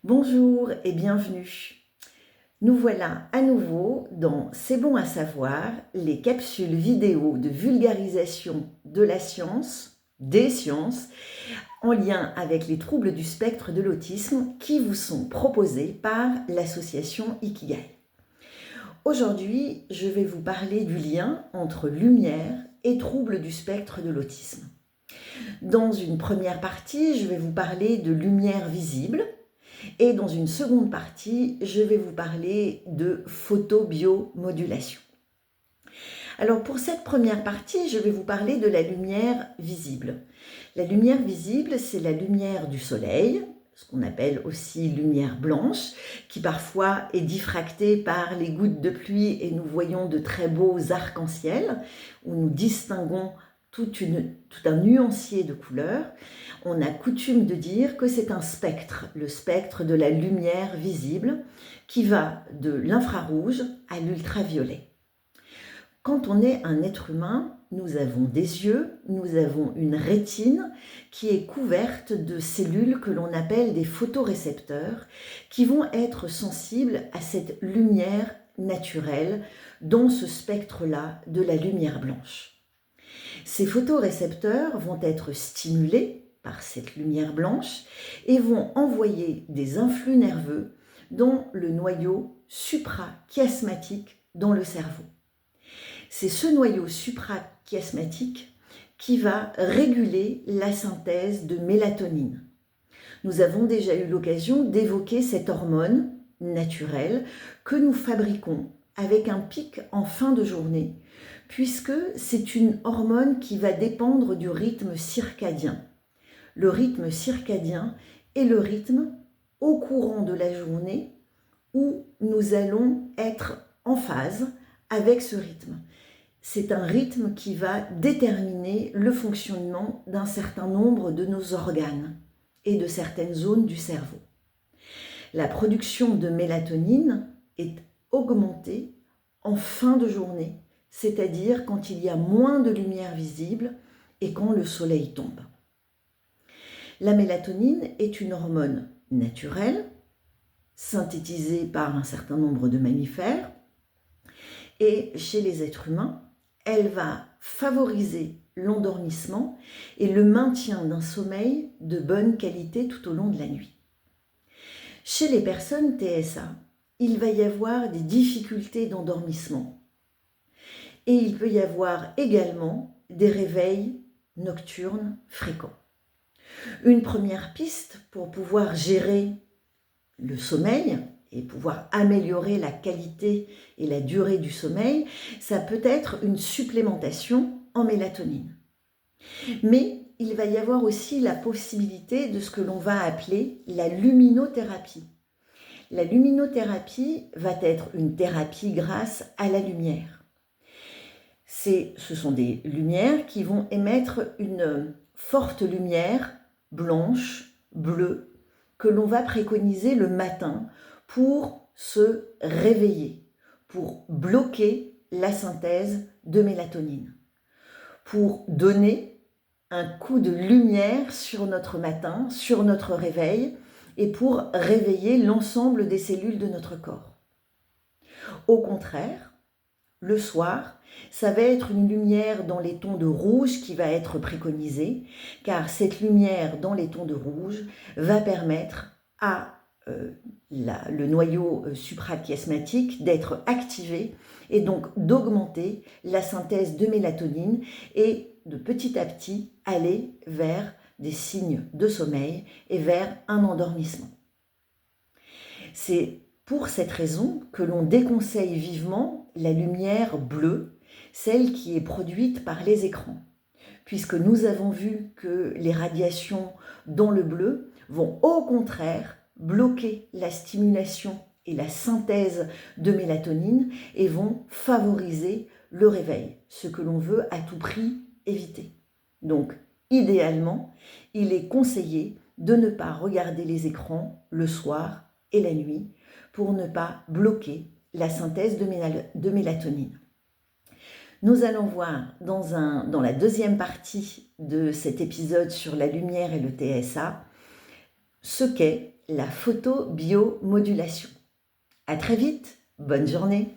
Bonjour et bienvenue. Nous voilà à nouveau dans C'est bon à savoir, les capsules vidéo de vulgarisation de la science, des sciences, en lien avec les troubles du spectre de l'autisme qui vous sont proposées par l'association Ikigai. Aujourd'hui, je vais vous parler du lien entre lumière et troubles du spectre de l'autisme. Dans une première partie, je vais vous parler de lumière visible. Et dans une seconde partie, je vais vous parler de photobiomodulation. Alors pour cette première partie, je vais vous parler de la lumière visible. La lumière visible, c'est la lumière du soleil, ce qu'on appelle aussi lumière blanche, qui parfois est diffractée par les gouttes de pluie et nous voyons de très beaux arcs-en-ciel, où nous distinguons tout un nuancier de couleurs. On a coutume de dire que c'est un spectre, le spectre de la lumière visible, qui va de l'infrarouge à l'ultraviolet. Quand on est un être humain, nous avons des yeux, nous avons une rétine qui est couverte de cellules que l'on appelle des photorécepteurs, qui vont être sensibles à cette lumière naturelle dans ce spectre-là de la lumière blanche. Ces photorécepteurs vont être stimulés par cette lumière blanche et vont envoyer des influx nerveux dans le noyau suprachiasmatique dans le cerveau. C'est ce noyau suprachiasmatique qui va réguler la synthèse de mélatonine. Nous avons déjà eu l'occasion d'évoquer cette hormone naturelle que nous fabriquons avec un pic en fin de journée, puisque c'est une hormone qui va dépendre du rythme circadien. Le rythme circadien est le rythme au courant de la journée où nous allons être en phase avec ce rythme. C'est un rythme qui va déterminer le fonctionnement d'un certain nombre de nos organes et de certaines zones du cerveau. La production de mélatonine est augmentée en fin de journée, c'est-à-dire quand il y a moins de lumière visible et quand le soleil tombe. La mélatonine est une hormone naturelle, synthétisée par un certain nombre de mammifères, et chez les êtres humains, elle va favoriser l'endormissement et le maintien d'un sommeil de bonne qualité tout au long de la nuit. Chez les personnes TSA, il va y avoir des difficultés d'endormissement. Et il peut y avoir également des réveils nocturnes fréquents. Une première piste pour pouvoir gérer le sommeil et pouvoir améliorer la qualité et la durée du sommeil, ça peut être une supplémentation en mélatonine. Mais il va y avoir aussi la possibilité de ce que l'on va appeler la luminothérapie. La luminothérapie va être une thérapie grâce à la lumière. Ce sont des lumières qui vont émettre une forte lumière blanche, bleue, que l'on va préconiser le matin pour se réveiller, pour bloquer la synthèse de mélatonine, pour donner un coup de lumière sur notre matin, sur notre réveil, et pour réveiller l'ensemble des cellules de notre corps. Au contraire, le soir, ça va être une lumière dans les tons de rouge qui va être préconisée, car cette lumière dans les tons de rouge va permettre à le noyau suprachiasmatique d'être activé et donc d'augmenter la synthèse de mélatonine et de petit à petit aller vers des signes de sommeil et vers un endormissement. C'est pour cette raison que l'on déconseille vivement la lumière bleue, celle qui est produite par les écrans, puisque nous avons vu que les radiations dans le bleu vont au contraire bloquer la stimulation et la synthèse de mélatonine et vont favoriser le réveil, ce que l'on veut à tout prix éviter. Donc, idéalement, il est conseillé de ne pas regarder les écrans le soir et la nuit pour ne pas bloquer la synthèse de mélatonine. Nous allons voir dans la deuxième partie de cet épisode sur la lumière et le TSA ce qu'est la photobiomodulation. À très vite, bonne journée.